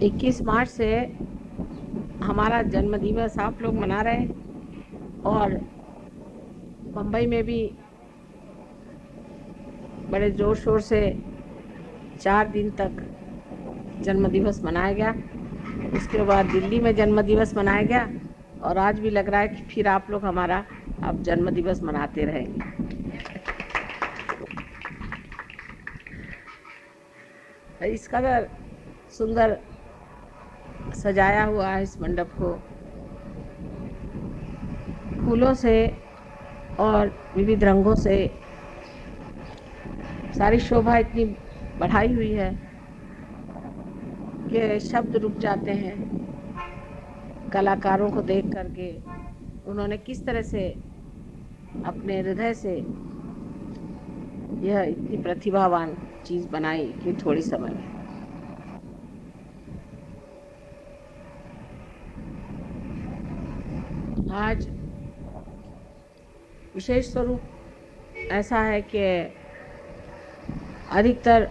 21 मार्च से हमारा जन्मदिवस आप लोग मना रहे हैं और मुंबई में भी बड़े ज़ोर शोर से 4 दिन तक जन्मदिवस मनाया गया। उसके बाद दिल्ली में जन्मदिवस मनाया गया और आज भी लग रहा है कि फिर आप लोग हमारा अब जन्मदिवस मनाते रहेंगे। इस कदर सुंदर सजाया हुआ है इस मंडप को फूलों से और विविध रंगों से। सारी शोभा इतनी बढ़ाई हुई है कि शब्द रुक जाते हैं कलाकारों को देख करके। उन्होंने किस तरह से अपने हृदय से यह इतनी प्रतिभावान चीज़ बनाई कि थोड़ी समय में। आज विशेष स्वरूप ऐसा है कि अधिकतर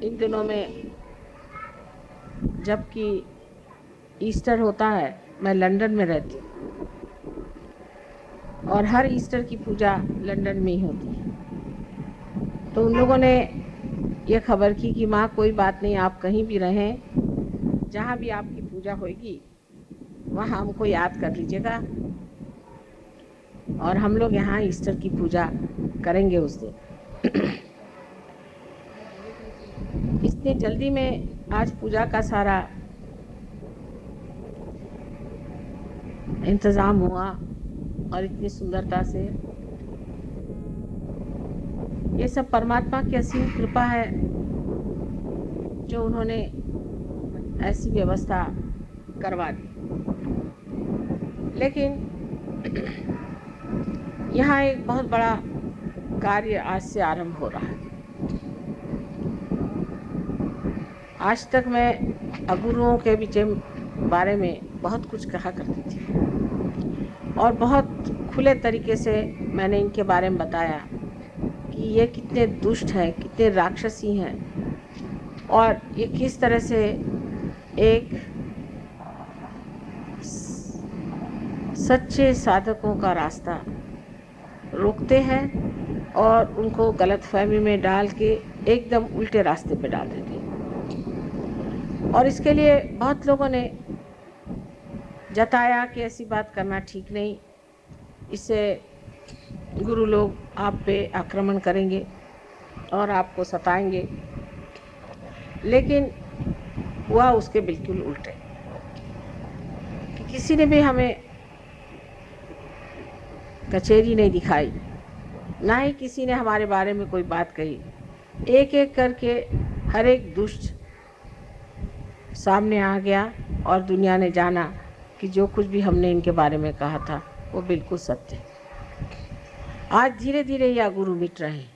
इन दिनों में जबकि ईस्टर होता है, मैं लंदन में रहती हूँ और हर ईस्टर की पूजा लंदन में ही होती है। तो उन लोगों ने ये खबर की कि माँ कोई बात नहीं, आप कहीं भी रहें, जहाँ भी आपकी पूजा होगी वहाँ हमको याद कर लीजिएगा और हम लोग यहाँ ईस्टर की पूजा करेंगे उस दिन। इतनी जल्दी में आज पूजा का सारा इंतज़ाम हुआ और इतनी सुंदरता से। ये सब परमात्मा की असीम कृपा है जो उन्होंने ऐसी व्यवस्था करवा दी। लेकिन यहाँ एक बहुत बड़ा कार्य आज से आरंभ हो रहा है। आज तक मैं अगुरुओं के बारे में बहुत कुछ कहा करती थी और बहुत खुले तरीके से मैंने इनके बारे में बताया कि ये कितने दुष्ट हैं, कितने राक्षसी हैं और ये किस तरह से एक सच्चे साधकों का रास्ता रोकते हैं और उनको गलतफहमी में डाल के एकदम उल्टे रास्ते पे डाल देते हैं। और इसके लिए बहुत लोगों ने जताया कि ऐसी बात करना ठीक नहीं, इससे गुरु लोग आप पे आक्रमण करेंगे और आपको सताएंगे। लेकिन हुआ उसके बिल्कुल उल्टे कि किसी ने भी हमें कचहरी नहीं दिखाई, ना ही किसी ने हमारे बारे में कोई बात कही। एक एक करके हर एक दुष्ट सामने आ गया और दुनिया ने जाना कि जो कुछ भी हमने इनके बारे में कहा था वो बिल्कुल सत्य है। आज धीरे धीरे यह गुरु मिट रहे हैं,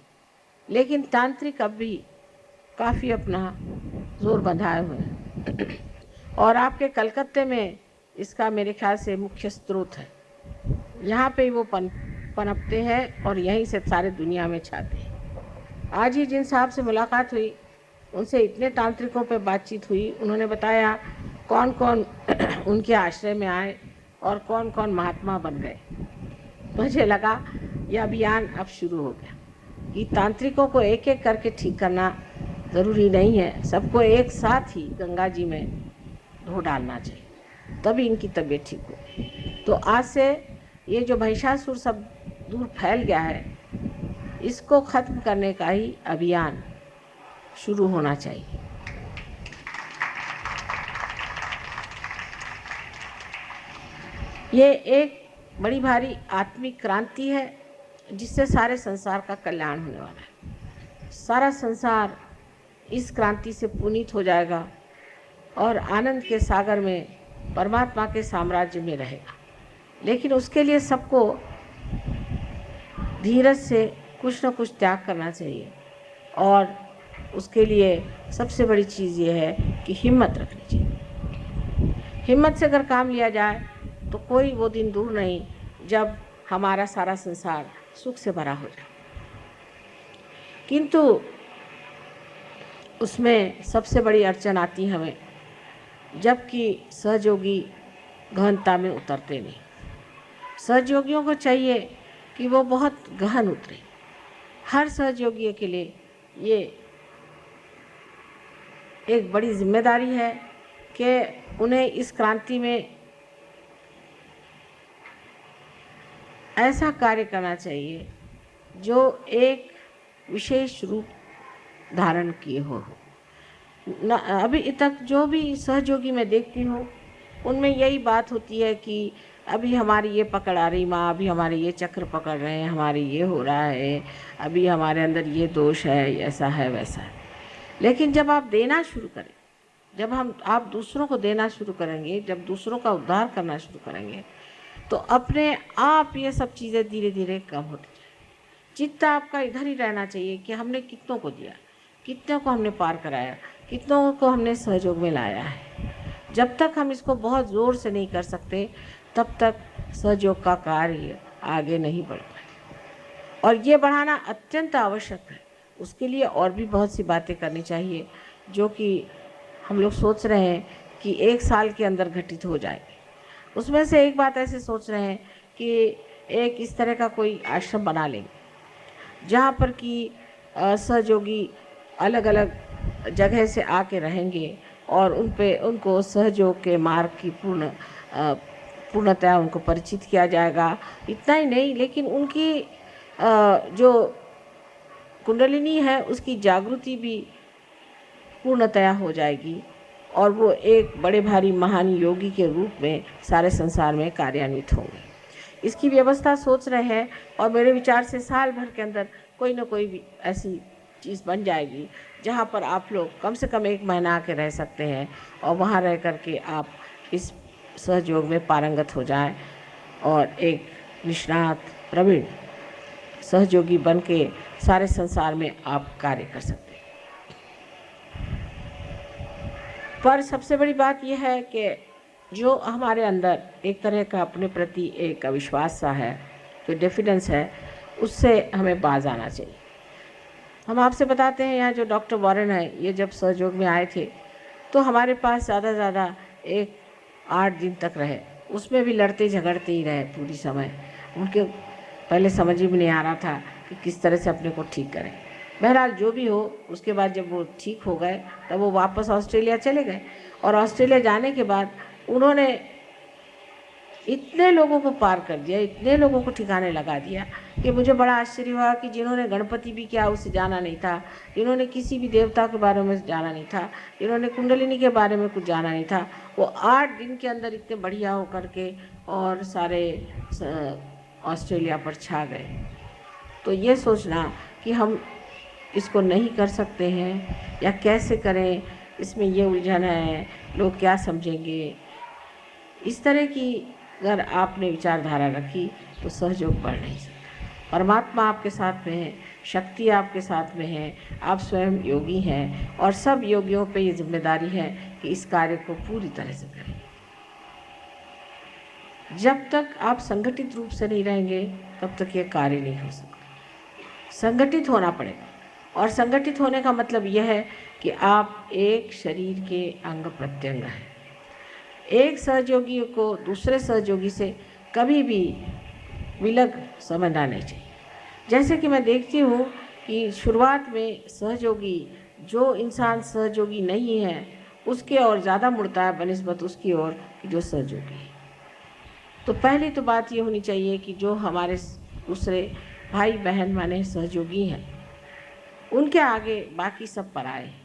लेकिन तांत्रिक अब भी काफ़ी अपना जोर बंधाए हुए हैं और आपके कलकत्ते में इसका मेरे ख्याल से मुख्य स्रोत है। यहाँ पे वो पनपते हैं और यहीं से सारे दुनिया में छाते हैं। आज ही जिन साहब से मुलाकात हुई उनसे इतने तांत्रिकों पे बातचीत हुई, उन्होंने बताया कौन कौन उनके आश्रय में आए और कौन कौन महात्मा बन गए। मुझे लगा यह अभियान अब शुरू हो गया कि तांत्रिकों को एक एक करके ठीक करना ज़रूरी नहीं है, सबको एक साथ ही गंगा जी में धो डालना चाहिए, तभी इनकी तबीयत ठीक हो। तो आज से ये जो महिषासुर सब दूर फैल गया है, इसको ख़त्म करने का ही अभियान शुरू होना चाहिए। ये एक बड़ी भारी आत्मिक क्रांति है जिससे सारे संसार का कल्याण होने वाला है। सारा संसार इस क्रांति से पुनीत हो जाएगा और आनंद के सागर में परमात्मा के साम्राज्य में रहेगा। लेकिन उसके लिए सबको धीरज से कुछ न कुछ त्याग करना चाहिए और उसके लिए सबसे बड़ी चीज़ ये है कि हिम्मत रखनी चाहिए। हिम्मत से अगर काम लिया जाए तो कोई वो दिन दूर नहीं जब हमारा सारा संसार सुख से भरा हो जाए। किंतु उसमें सबसे बड़ी अड़चन आती है हमें जबकि सहयोगी गहनता में उतरते नहीं। सहयोगियों को चाहिए कि वो बहुत गहन उतरे। हर सहयोगी के लिए ये एक बड़ी जिम्मेदारी है कि उन्हें इस क्रांति में ऐसा कार्य करना चाहिए जो एक विशेष रूप धारण किए हो। अभी तक जो भी सहयोगी मैं देखती हूँ उनमें यही बात होती है कि अभी हमारी ये पकड़ आ रही माँ, अभी हमारे ये चक्र पकड़ रहे हैं, हमारे ये हो रहा है, अभी हमारे अंदर ये दोष है, ऐसा है वैसा है। लेकिन जब आप देना शुरू करें, जब आप दूसरों को देना शुरू करेंगे, जब दूसरों का उद्धार करना शुरू करेंगे, तो अपने आप ये सब चीज़ें धीरे धीरे कम होती जाए। चित्त आपका इधर ही रहना चाहिए कि हमने कितनों को दिया, कितनों को हमने पार कराया, कितनों को हमने सहयोग में लाया है। जब तक हम इसको बहुत ज़ोर से नहीं कर सकते तब तक सहयोग का कार्य आगे नहीं बढ़ पाए, और ये बढ़ाना अत्यंत आवश्यक है। उसके लिए और भी बहुत सी बातें करनी चाहिए जो कि हम लोग सोच रहे हैं कि 1 साल के अंदर घटित हो जाएगी। उसमें से एक बात ऐसे सोच रहे हैं कि एक इस तरह का कोई आश्रम बना लेंगे जहाँ पर कि सहयोगी अलग अलग जगह से आके रहेंगे और उनको सहयोग के मार्ग की पूर्णतः उनको परिचित किया जाएगा। इतना ही नहीं, लेकिन उनकी जो कुंडलिनी है उसकी जागृति भी पूर्णतया हो जाएगी और वो एक बड़े भारी महान योगी के रूप में सारे संसार में कार्यान्वित होंगे। इसकी व्यवस्था सोच रहे हैं और मेरे विचार से साल भर के अंदर कोई ना कोई भी ऐसी चीज़ बन जाएगी जहाँ पर आप लोग कम से कम 1 महीना आके रह सकते हैं और वहाँ रह कर के आप इस सहयोग में पारंगत हो जाएं और एक निष्णात प्रवीण सहयोगी बन के सारे संसार में आप कार्य कर सकते हैं। पर सबसे बड़ी बात यह है कि जो हमारे अंदर एक तरह का अपने प्रति एक अविश्वास सा है, जो डिफिडेंस है, उससे हमें बाज आना चाहिए। हम आपसे बताते हैं, यहाँ जो डॉक्टर वॉरेन है, ये जब सहयोग में आए थे तो हमारे पास ज़्यादा से ज़्यादा 8 दिन तक रहे। उसमें भी लड़ते झगड़ते ही रहे पूरी समय। उनके पहले समझ ही में नहीं आ रहा था कि किस तरह से अपने को ठीक करें। बहरहाल जो भी हो, उसके बाद जब वो ठीक हो गए तब वो वापस ऑस्ट्रेलिया चले गए और ऑस्ट्रेलिया जाने के बाद उन्होंने इतने लोगों को पार कर दिया, इतने लोगों को ठिकाने लगा दिया कि मुझे बड़ा आश्चर्य हुआ कि जिन्होंने गणपति भी क्या उसे जाना नहीं था, जिन्होंने किसी भी देवता के बारे में जाना नहीं था, जिन्होंने कुंडलिनी के बारे में कुछ जाना नहीं था, वो 8 दिन के अंदर इतने बढ़िया हो करके और सारे ऑस्ट्रेलिया पर छा गए। तो ये सोचना कि हम इसको नहीं कर सकते हैं या कैसे करें, इसमें ये उलझन है, लोग क्या समझेंगे, इस तरह की अगर आपने विचारधारा रखी तो सहयोग बढ़ नहीं सकता। परमात्मा आपके साथ में है, शक्ति आपके साथ में है, आप स्वयं योगी हैं और सब योगियों पे ये जिम्मेदारी है कि इस कार्य को पूरी तरह से करें। जब तक आप संगठित रूप से नहीं रहेंगे तब तक ये कार्य नहीं हो सकता। संगठित होना पड़ेगा, और संगठित होने का मतलब यह है कि आप एक शरीर के अंग प्रत्यंग हैं। एक सहयोगी को दूसरे सहयोगी से कभी भी विलग समझना नहीं चाहिए। जैसे कि मैं देखती हूँ कि शुरुआत में सहयोगी, जो इंसान सहयोगी नहीं है उसके ओर ज़्यादा मुड़ता है बनिस्बत उसकी ओर जो सहयोगी है। तो पहली तो बात ये होनी चाहिए कि जो हमारे दूसरे भाई बहन माने सहयोगी हैं, उनके आगे बाकी सब पराए हैं।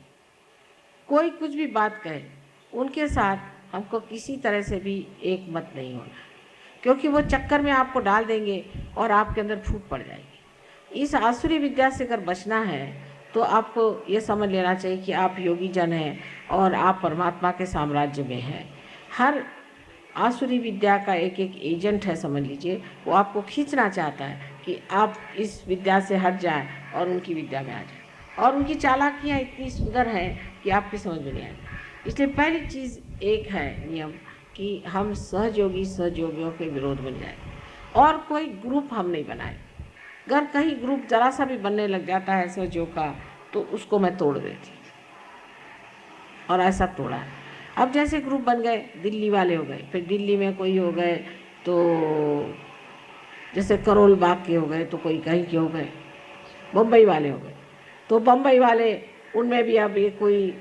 कोई कुछ भी बात कहे, उनके साथ हमको किसी तरह से भी एक मत नहीं होना, क्योंकि वो चक्कर में आपको डाल देंगे और आपके अंदर फूट पड़ जाएगी। इस आसुरी विद्या से अगर बचना है तो आपको ये समझ लेना चाहिए कि आप योगी जन हैं और आप परमात्मा के साम्राज्य में हैं। हर आसुरी विद्या का एक एक एजेंट है, समझ लीजिए, वो आपको खींचना चाहता है कि आप इस विद्या से हट जाएं और उनकी विद्या में आ जाएं। और उनकी चालाकियाँ इतनी सुंदर हैं कि आपकी समझ में नहीं आएगी। इसलिए पहली चीज़ एक है नियम कि हम सहयोगियों के विरोध में जाए और कोई ग्रुप हम नहीं बनाए। अगर कहीं ग्रुप जरा सा भी बनने लग जाता है सहयोग का तो उसको मैं तोड़ देती, और ऐसा तोड़ा है। अब जैसे ग्रुप बन गए, दिल्ली वाले हो गए, फिर दिल्ली में कोई हो गए, तो जैसे करोल बाग के हो गए, तो कोई कहीं के हो गए, बम्बई वाले हो गए, तो बम्बई वाले उनमें भी अब ये कोई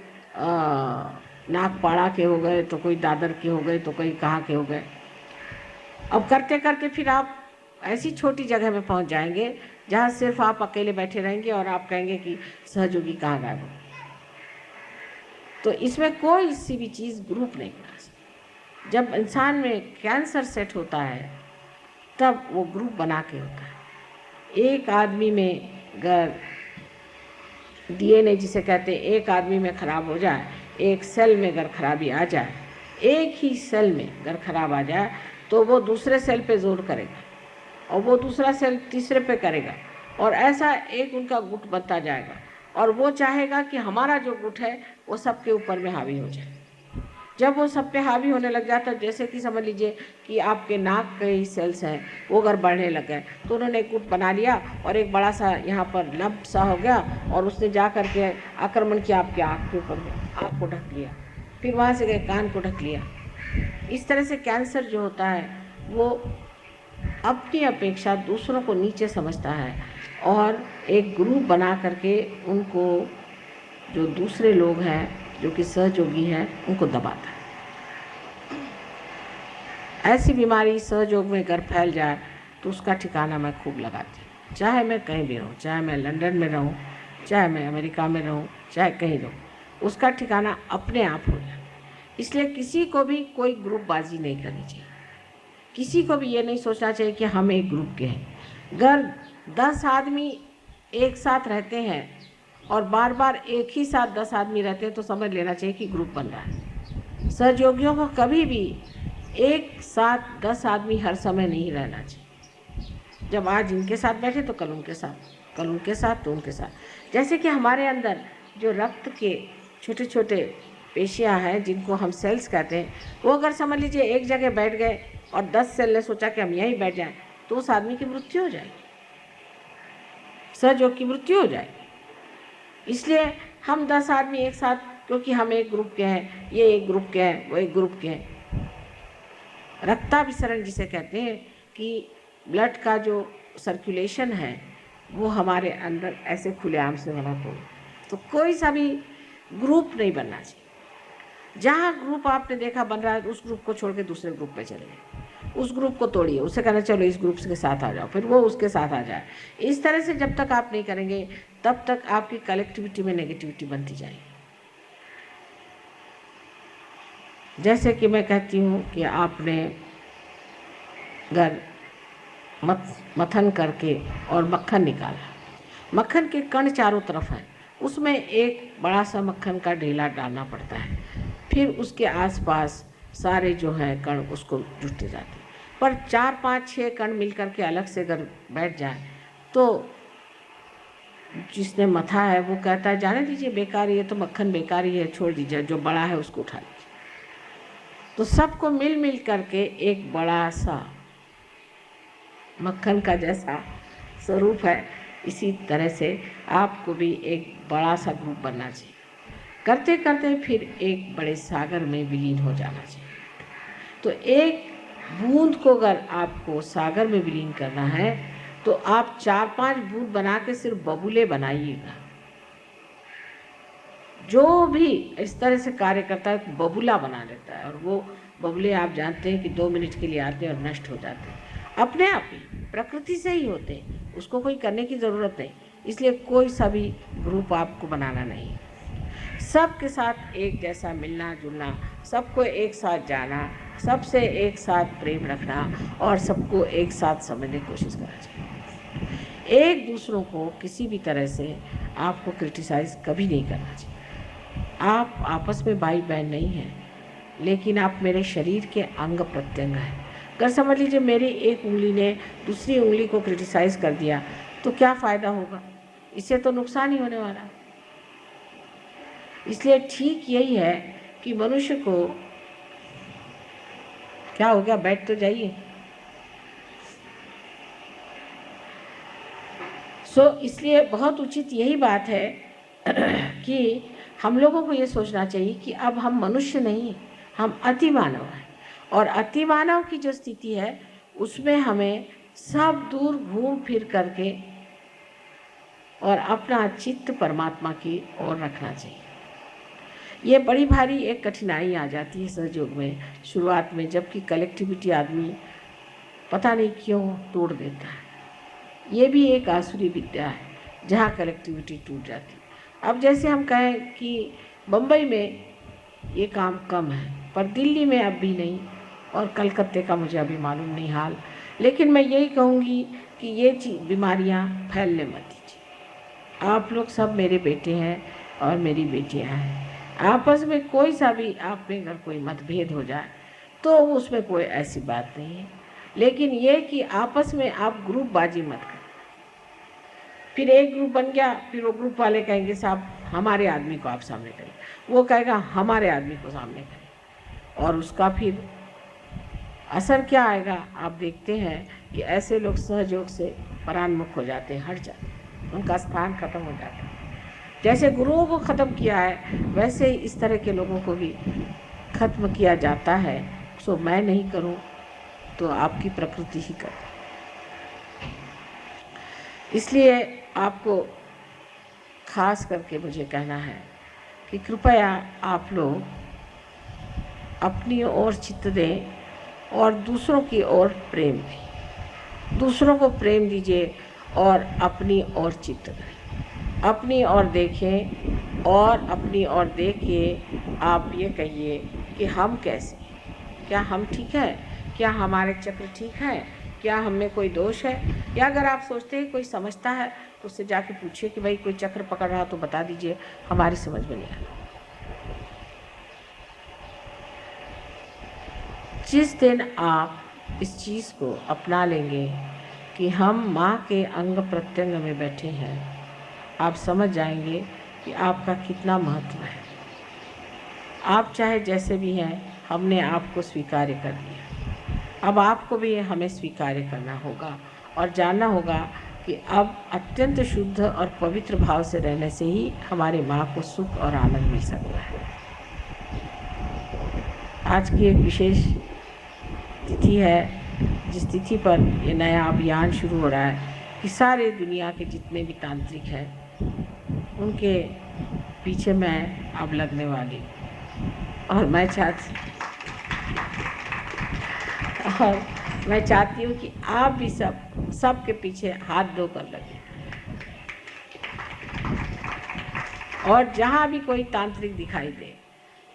नागपाड़ा के हो गए, तो कोई दादर के हो गए, तो कोई कहाँ के हो गए। अब करते करते फिर आप ऐसी छोटी जगह में पहुंच जाएंगे जहाँ सिर्फ आप अकेले बैठे रहेंगे और आप कहेंगे कि सहयोगी कहाँ गायब हो। तो इसमें कोई सी भी चीज़ ग्रुप नहीं बना सकती। जब इंसान में कैंसर सेट होता है तब वो ग्रुप बना के होता है। एक आदमी में अगर डीएनए जिसे कहते हैं, एक आदमी में खराब हो जाए, एक सेल में अगर खराबी आ जाए, एक ही सेल में अगर खराब आ जाए, तो वो दूसरे सेल पे जोर करेगा और वो दूसरा सेल तीसरे पे करेगा, और ऐसा एक उनका गुट बनता जाएगा, और वो चाहेगा कि हमारा जो गुट है वो सबके ऊपर में हावी हो जाए। जब वो सब पे हावी होने लग जाता है, जैसे कि समझ लीजिए कि आपके नाक के ही सेल्स हैं वो अगर बढ़ने लग गए, तो उन्होंने एक गुट बना लिया और एक बड़ा सा यहाँ पर लंप सा हो गया, और उसने जा कर के आक्रमण किया आपके आँख के ऊपर में, आँख को ढक लिया, फिर वहाँ से गए कान को ढक लिया। इस तरह से कैंसर जो होता है वो अपनी अपेक्षा दूसरों को नीचे समझता है और एक ग्रुप बना करके उनको, जो दूसरे लोग हैं जो कि सहयोगी हैं, उनको दबाता है। ऐसी बीमारी सहयोग में अगर फैल जाए तो उसका ठिकाना मैं खूब लगाती हूँ। चाहे मैं कहीं भी रहूँ, चाहे मैं लंदन में रहूँ, चाहे मैं अमेरिका में रहूँ, चाहे कहीं रहूँ, उसका ठिकाना अपने आप हो जाए। इसलिए किसी को भी कोई ग्रुपबाजी नहीं करनी चाहिए। किसी को भी ये नहीं सोचना चाहिए कि हम एक ग्रुप के हैं। अगर 10 आदमी एक साथ रहते हैं और बार बार एक ही साथ 10 आदमी रहते हैं, तो समझ लेना चाहिए कि ग्रुप बन रहा है। सहयोगियों को कभी भी एक साथ 10 आदमी हर समय नहीं रहना चाहिए। जब आज इनके साथ बैठे तो कल उनके साथ, कल उनके साथ तो उनके साथ। जैसे कि हमारे अंदर जो रक्त के छोटे छोटे पेशियाँ हैं जिनको हम सेल्स कहते हैं, वो अगर समझ लीजिए एक जगह बैठ गए और 10 सेल ने सोचा कि हम यहीं बैठ जाएं, तो उस आदमी की मृत्यु हो जाएगी, सहयोग की मृत्यु हो जाएगी। इसलिए हम 10 आदमी एक साथ, क्योंकि हम एक ग्रुप के हैं, ये एक ग्रुप के हैं, वो एक ग्रुप के हैं। रक्ताभिसरण जिसे कहते हैं कि ब्लड का जो सर्कुलेशन है वो हमारे अंदर ऐसे खुलेआम से होना चाहिए। तो कोई सा भी ग्रुप नहीं बनना चाहिए। जहाँ ग्रुप आपने देखा बन रहा है, उस ग्रुप को छोड़ के दूसरे ग्रुप पे चले गए, उस ग्रुप को तोड़िए, उससे कहना चलो इस ग्रुप के साथ आ जाओ, फिर वो उसके साथ आ जाए। इस तरह से जब तक आप नहीं करेंगे तब तक आपकी कलेक्टिविटी में नेगेटिविटी बनती जाएगी। जैसे कि मैं कहती हूँ कि आपने अगर मथन करके और मक्खन निकाला, मक्खन के कण चारों तरफ हैं, उसमें एक बड़ा सा मक्खन का ढेला डालना पड़ता है, फिर उसके आसपास सारे जो हैं कण उसको जुटते जाते हैं। पर 4, 5, 6 कण मिलकर के अलग से अगर बैठ जाए तो जिसने मथा है वो कहता है जाने दीजिए, बेकार, ये तो मक्खन बेकार ही है, छोड़ दीजिए, जो बड़ा है उसको उठा लीजिए। तो सबको मिल मिल करके एक बड़ा सा मक्खन का जैसा स्वरूप है, इसी तरह से आपको भी एक बड़ा सा ग्रुप बनना चाहिए। करते करते फिर एक बड़े सागर में विलीन हो जाना चाहिए। तो एक बूंद को अगर आपको सागर में विलीन करना है तो आप 4-5 बूंद बना के सिर्फ बबूले बनाइएगा। जो भी इस तरह से कार्य करता है बबूला बना लेता है, और वो बबूले आप जानते हैं कि 2 मिनट के लिए आते हैं और नष्ट हो जाते हैं, अपने आप ही प्रकृति से ही होते हैं, उसको कोई करने की ज़रूरत नहीं। इसलिए कोई सा भी ग्रुप आपको बनाना नहीं, सबके साथ एक जैसा मिलना जुलना, सबको एक साथ जाना, सबसे एक साथ प्रेम रखना और सबको एक साथ समझने की कोशिश करना चाहिए। एक दूसरों को किसी भी तरह से आपको क्रिटिसाइज़ कभी नहीं करना चाहिए। आप आपस में भाई बहन नहीं हैं, लेकिन आप मेरे शरीर के अंग प्रत्यंग हैं। अगर समझ लीजिए मेरी एक उंगली ने दूसरी उंगली को क्रिटिसाइज़ कर दिया तो क्या फ़ायदा होगा, इससे तो नुकसान ही होने वाला। इसलिए ठीक यही है कि मनुष्य को, क्या हो गया, बैठ तो जाइए। इसलिए बहुत उचित यही बात है कि हम लोगों को ये सोचना चाहिए कि अब हम मनुष्य नहीं, हम अति मानव हैं, और अति मानव की जो स्थिति है उसमें हमें सब दूर घूम फिर करके और अपना चित्त परमात्मा की ओर रखना चाहिए। ये बड़ी भारी एक कठिनाई आ जाती है सहयोग में शुरुआत में, जबकि कलेक्टिविटी आदमी पता नहीं क्यों तोड़ देता है। ये भी एक आसुरी विद्या है जहाँ कलेक्टिविटी टूट जाती है। अब जैसे हम कहें कि बम्बई में ये काम कम है, पर दिल्ली में अब भी नहीं, और कलकत्ते का मुझे अभी मालूम नहीं हाल, लेकिन मैं यही कहूँगी कि ये बीमारियाँ फैलने मत दीजिए। आप लोग सब मेरे बेटे हैं और मेरी बेटियाँ हैं। आपस में कोई सा भी आप में अगर कोई मतभेद हो जाए तो उसमें कोई ऐसी बात नहीं है, लेकिन ये कि आपस में आप ग्रुपबाजी मत करें। फिर एक ग्रुप बन गया, फिर वो ग्रुप वाले कहेंगे साहब हमारे आदमी को आप सामने करें, वो कहेगा हमारे आदमी को सामने करें, और उसका फिर असर क्या आएगा आप देखते हैं कि ऐसे लोग सहयोग से परान्मुख हो जाते हैं, हट जाते हैं, उनका स्थान खत्म हो जाता है। जैसे गुरुओं को ख़त्म किया है वैसे ही इस तरह के लोगों को भी ख़त्म किया जाता है। सो मैं नहीं करूं तो आपकी प्रकृति ही करे। इसलिए आपको खास करके मुझे कहना है कि कृपया आप लोग अपनी ओर चित्त दें और दूसरों की ओर प्रेम भी, दूसरों को प्रेम दीजिए और अपनी ओर चित्त दें, अपनी ओर देखें और अपनी ओर देख के आप ये कहिए कि हम कैसे, क्या हम ठीक है, क्या हमारे चक्र ठीक है, क्या हम में कोई दोष है, या अगर आप सोचते हैं कोई समझता है तो उससे जाके पूछिए कि भाई कोई चक्र पकड़ रहा तो बता दीजिए, हमारी समझ में नहीं आ रहा। जिस दिन आप इस चीज़ को अपना लेंगे कि हम माँ के अंग प्रत्यंग में बैठे हैं, आप समझ जाएंगे कि आपका कितना महत्व है। आप चाहे जैसे भी हैं, हमने आपको स्वीकार कर लिया, अब आपको भी हमें स्वीकार करना होगा और जानना होगा कि अब अत्यंत शुद्ध और पवित्र भाव से रहने से ही हमारे माँ को सुख और आनंद मिल सकता है। आज की एक विशेष तिथि है, जिस तिथि पर ये नया अभियान शुरू हो रहा है कि सारे दुनिया के जितने भी तांत्रिक हैं उनके पीछे मैं अब लगने वाली हूँ, और मैं चाहती हूँ कि आप भी सब के पीछे हाथ धोकर लगे, और जहाँ भी कोई तांत्रिक दिखाई दे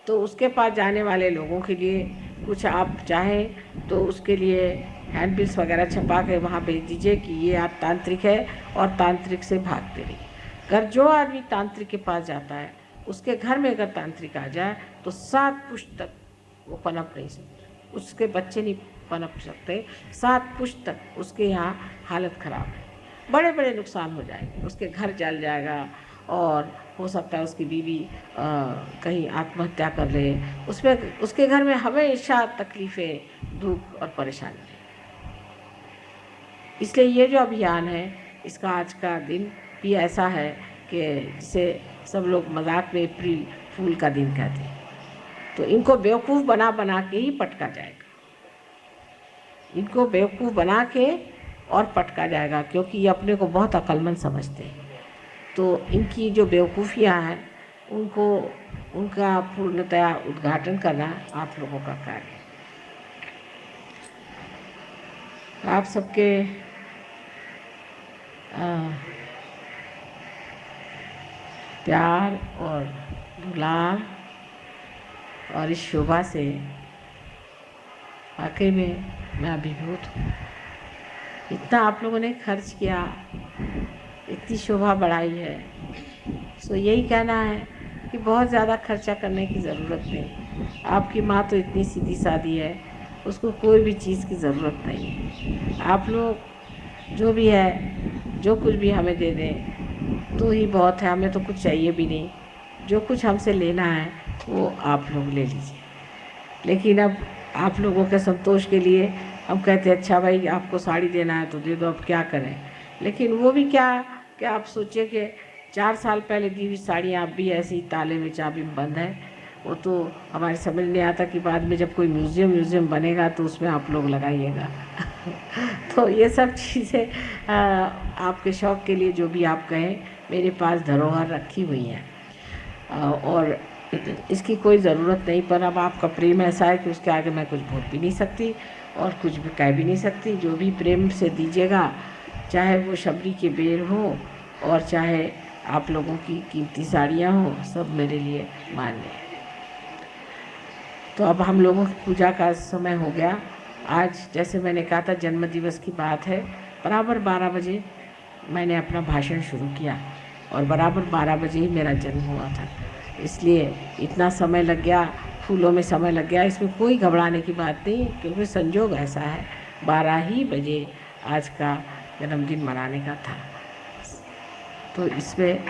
तो उसके पास जाने वाले लोगों के लिए कुछ आप चाहें तो उसके लिए हैंडबिल्स वगैरह छपा के वहाँ भेज दीजिए कि ये आप तांत्रिक है और तांत्रिक से भागते रहिए। अगर जो आदमी तांत्रिक के पास जाता है उसके घर में अगर तांत्रिक आ जाए तो 7 पुश्त तक वो पनप नहीं सकते, उसके बच्चे नहीं पनप सकते, 7 पुश्त तक उसके यहाँ हालत ख़राब है, बड़े बड़े नुकसान हो जाएंगे, उसके घर जल जाएगा और हो सकता है उसकी बीवी कहीं आत्महत्या कर ले, उसमें उसके घर में हमेशा तकलीफ़ें, दुख और परेशानी है। इसलिए ये जो अभियान है इसका आज का दिन भी ऐसा है कि जिसे सब लोग मजाक में अप्रैल फूल का दिन कहते हैं, तो इनको बेवकूफ़ बना बना के ही पटका जाएगा, इनको बेवकूफ़ बना के और पटका जाएगा, क्योंकि ये अपने को बहुत अक्लमंद समझते हैं। तो इनकी जो बेवकूफ़ियाँ हैं उनका पूर्णतया उद्घाटन करना आप लोगों का कार्य है। आप सबके प्यार और दुलार और इस शोभा से वाकई में मैं अभिभूत हूँ। इतना आप लोगों ने खर्च किया, इतनी शोभा बढ़ाई है, सो यही कहना है कि बहुत ज़्यादा खर्चा करने की ज़रूरत नहीं। आपकी माँ तो इतनी सीधी सादी है, उसको कोई भी चीज़ की ज़रूरत नहीं है। आप लोग जो भी है, जो कुछ भी हमें दे दें तो ही बहुत है, हमें तो कुछ चाहिए भी नहीं। जो कुछ हमसे लेना है वो आप लोग ले लीजिए, लेकिन अब आप लोगों के संतोष के लिए हम कहते हैं अच्छा भाई आपको साड़ी देना है तो दे दो, अब क्या करें। लेकिन वो भी क्या आप सोचिए कि 4 साल पहले दी हुई साड़ियाँ अब भी ऐसी ताले में चाबी में बंद है। वो तो हमारे समझ नहीं आता कि बाद में जब कोई म्यूज़ियम बनेगा तो उसमें आप लोग लगाइएगा। तो ये सब चीज़ें आपके शौक़ के लिए जो भी आप कहें, मेरे पास धरोहर रखी हुई हैं और इसकी कोई ज़रूरत नहीं। पर अब आपका प्रेम ऐसा है कि उसके आगे मैं कुछ बोल भी नहीं सकती और कुछ भी कह भी नहीं सकती। जो भी प्रेम से दीजिएगा, चाहे वो शबरी के बेर हो और चाहे आप लोगों की कीमती साड़ियाँ हों, सब मेरे लिए मान्य है। तो अब हम लोगों की पूजा का समय हो गया। आज जैसे मैंने कहा था जन्मदिवस की बात है, बराबर 12 बजे मैंने अपना भाषण शुरू किया और बराबर 12 बजे ही मेरा जन्म हुआ था। इसलिए इतना समय लग गया, फूलों में समय लग गया, इसमें कोई घबराने की बात नहीं, क्योंकि संजोग ऐसा है 12 ही बजे आज का जन्मदिन मनाने का था। तो इसमें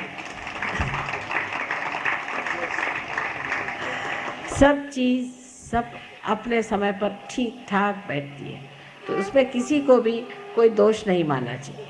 सब चीज़ सब अपने समय पर ठीक ठाक बैठती है, तो उसमें किसी को भी कोई दोष नहीं मानना चाहिए।